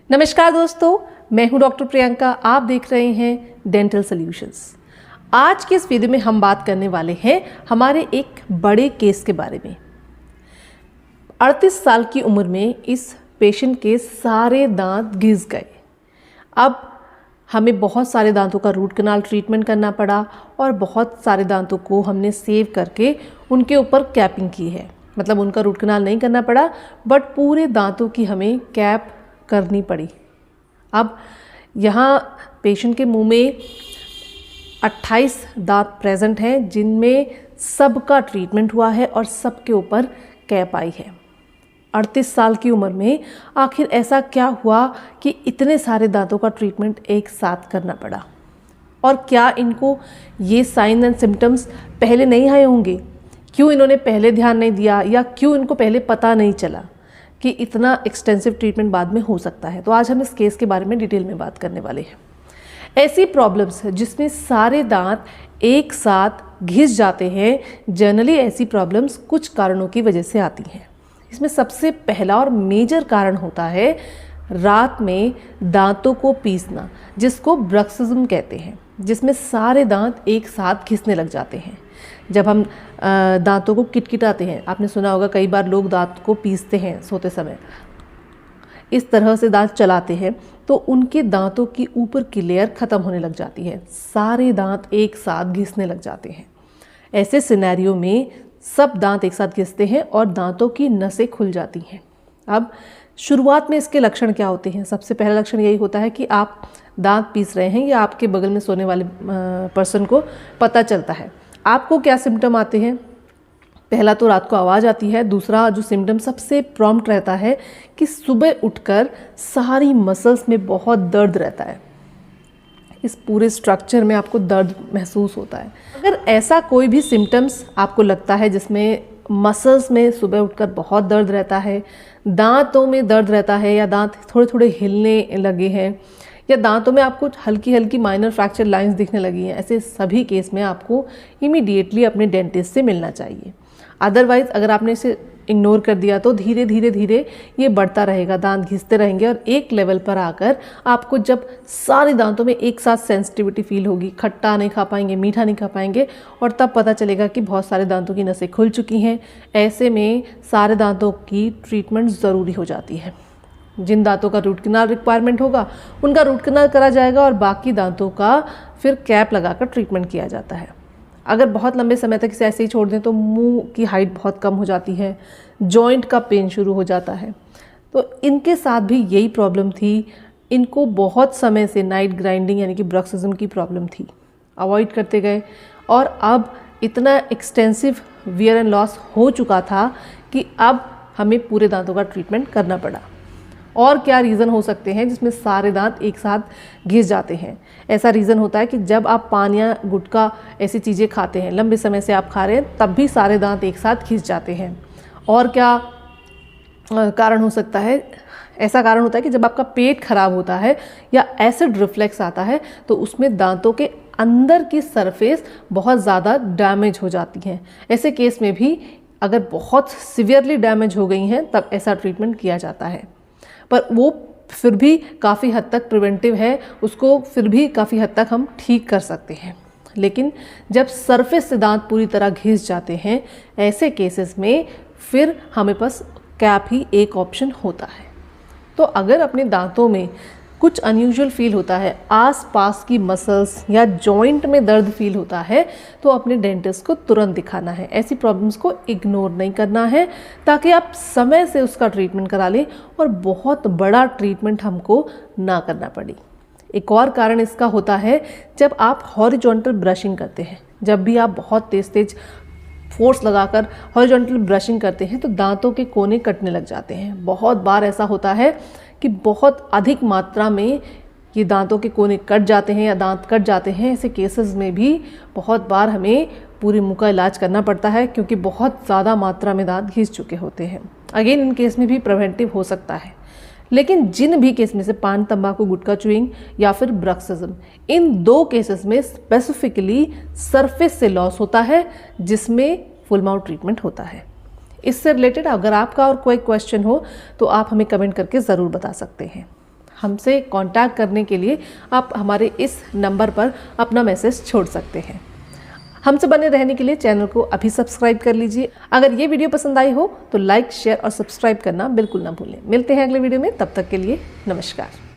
नमस्कार दोस्तों, मैं हूं डॉक्टर प्रियंका। आप देख रहे हैं डेंटल सॉल्यूशंस। आज के इस वीडियो में हम बात करने वाले हैं हमारे एक बड़े केस के बारे में। 38 साल की उम्र में इस पेशेंट के सारे दांत घिस गए। अब हमें बहुत सारे दांतों का रूट कनाल ट्रीटमेंट करना पड़ा और बहुत सारे दांतों को हमने सेव करके उनके ऊपर कैपिंग की है। मतलब उनका रूट कनाल नहीं करना पड़ा, बट पूरे दांतों की हमें कैप करनी पड़ी। अब यहाँ पेशेंट के मुंह में 28 दांत प्रेजेंट हैं, जिनमें सबका ट्रीटमेंट हुआ है और सबके ऊपर कैप आई है। 38 साल की उम्र में आखिर ऐसा क्या हुआ कि इतने सारे दांतों का ट्रीटमेंट एक साथ करना पड़ा? और क्या इनको ये साइन एंड सिम्टम्स पहले नहीं आए होंगे? क्यों इन्होंने पहले ध्यान नहीं दिया, या क्यों इनको पहले पता नहीं चला कि इतना एक्सटेंसिव ट्रीटमेंट बाद में हो सकता है? तो आज हम इस केस के बारे में डिटेल में बात करने वाले हैं। ऐसी प्रॉब्लम्स जिसमें सारे दांत एक साथ घिस जाते हैं, जनरली ऐसी प्रॉब्लम्स कुछ कारणों की वजह से आती हैं। इसमें सबसे पहला और मेजर कारण होता है रात में दांतों को पीसना, जिसको ब्रक्सिज्म कहते हैं, जिसमें सारे दांत एक साथ घिसने लग जाते हैं। जब हम दांतों को किटकिटाते हैं, आपने सुना होगा कई बार लोग दांत को पीसते हैं सोते समय, इस तरह से दांत चलाते हैं तो उनके दांतों की ऊपर की लेयर ख़त्म होने लग जाती है, सारे दांत एक साथ घिसने लग जाते हैं। ऐसे सिनेरियो में सब दांत एक साथ घिसते हैं और दांतों की नसें खुल जाती हैं। अब शुरुआत में इसके लक्षण क्या होते हैं? सबसे पहला लक्षण यही होता है कि आप दांत पीस रहे हैं, या आपके बगल में सोने वाले पर्सन को पता चलता है। आपको क्या सिम्टम आते हैं? पहला तो रात को आवाज़ आती है। दूसरा जो सिम्टम सबसे प्रॉम्प्ट रहता है कि सुबह उठकर सारी मसल्स में बहुत दर्द रहता है। इस पूरे स्ट्रक्चर में आपको दर्द महसूस होता है। अगर ऐसा कोई भी सिम्टम्स आपको लगता है जिसमें मसल्स में सुबह उठकर बहुत दर्द रहता है, दांतों में दर्द रहता है, या दांत थोड़े थोड़े हिलने लगे हैं, या दांतों में आपको हल्की हल्की माइनर फ्रैक्चर लाइंस दिखने लगी हैं, ऐसे सभी केस में आपको इमीडिएटली अपने डेंटिस्ट से मिलना चाहिए। अदरवाइज़ अगर आपने इसे इग्नोर कर दिया तो धीरे धीरे धीरे ये बढ़ता रहेगा, दांत घिसते रहेंगे, और एक लेवल पर आकर आपको जब सारे दांतों में एक साथ सेंसिटिविटी फील होगी, खट्टा नहीं खा पाएंगे, मीठा नहीं खा पाएंगे, और तब पता चलेगा कि बहुत सारे दांतों की नसें खुल चुकी हैं। ऐसे में सारे दांतों की ट्रीटमेंट ज़रूरी हो जाती है। जिन दांतों का रूट कनाल रिक्वायरमेंट होगा उनका रूट कनाल करा जाएगा, और बाकी दांतों का फिर कैप लगाकर ट्रीटमेंट किया जाता है। अगर बहुत लंबे समय तक इसे ऐसे ही छोड़ दें तो मुंह की हाइट बहुत कम हो जाती है, जॉइंट का पेन शुरू हो जाता है। तो इनके साथ भी यही प्रॉब्लम थी। इनको बहुत समय से नाइट ग्राइंडिंग यानी कि ब्रक्सिज्म की प्रॉब्लम थी, अवॉइड करते गए, और अब इतना एक्सटेंसिव वियर एंड लॉस हो चुका था कि अब हमें पूरे दांतों का ट्रीटमेंट करना पड़ा। और क्या रीज़न हो सकते हैं जिसमें सारे दांत एक साथ घिस जाते हैं? ऐसा रीज़न होता है कि जब आप पान या गुटखा ऐसी चीज़ें खाते हैं, लंबे समय से आप खा रहे हैं, तब भी सारे दांत एक साथ घिस जाते हैं। और क्या कारण हो सकता है? ऐसा कारण होता है कि जब आपका पेट खराब होता है या एसिड रिफ्लेक्स आता है, तो उसमें दांतों के अंदर की सरफेस बहुत ज़्यादा डैमेज हो जाती है। ऐसे केस में भी अगर बहुत सीवियरली डैमेज हो गई हैं तब ऐसा ट्रीटमेंट किया जाता है, पर वो फिर भी काफ़ी हद तक प्रिवेंटिव है, उसको फिर भी काफ़ी हद तक हम ठीक कर सकते हैं। लेकिन जब सरफेस से दांत पूरी तरह घिस जाते हैं, ऐसे केसेस में फिर हमें पास कैप ही एक ऑप्शन होता है। तो अगर अपने दांतों में कुछ अनयूजुअल फील होता है, आसपास की मसल्स या जॉइंट में दर्द फील होता है, तो अपने डेंटिस्ट को तुरंत दिखाना है। ऐसी प्रॉब्लम्स को इग्नोर नहीं करना है, ताकि आप समय से उसका ट्रीटमेंट करा लें और बहुत बड़ा ट्रीटमेंट हमको ना करना पड़े। एक और कारण इसका होता है जब आप हॉरिजॉन्टल ब्रशिंग करते हैं। जब भी आप बहुत तेज़ तेज़ फोर्स लगाकर हॉरिजॉन्टल ब्रशिंग करते हैं तो दांतों के कोने कटने लग जाते हैं। बहुत बार ऐसा होता है कि बहुत अधिक मात्रा में ये दांतों के कोने कट जाते हैं या दांत कट जाते हैं। ऐसे केसेस में भी बहुत बार हमें पूरे मुंह का इलाज करना पड़ता है, क्योंकि बहुत ज़्यादा मात्रा में दांत घिस चुके होते हैं। अगेन इन केस में भी प्रिवेंटिव हो सकता है। लेकिन जिन भी केस में से पान, तंबाकू, गुटखा च्यूइंग या फिर ब्रक्सिज्म, इन दो केसेस में स्पेसिफिकली सरफेस से लॉस होता है, जिसमें फुल माउथ ट्रीटमेंट होता है। इससे रिलेटेड अगर आपका और कोई क्वेश्चन हो तो आप हमें कमेंट करके ज़रूर बता सकते हैं। हमसे कांटेक्ट करने के लिए आप हमारे इस नंबर पर अपना मैसेज छोड़ सकते हैं। हमसे बने रहने के लिए चैनल को अभी सब्सक्राइब कर लीजिए। अगर ये वीडियो पसंद आई हो तो लाइक, शेयर और सब्सक्राइब करना बिल्कुल ना भूलें। मिलते हैं अगले वीडियो में, तब तक के लिए नमस्कार।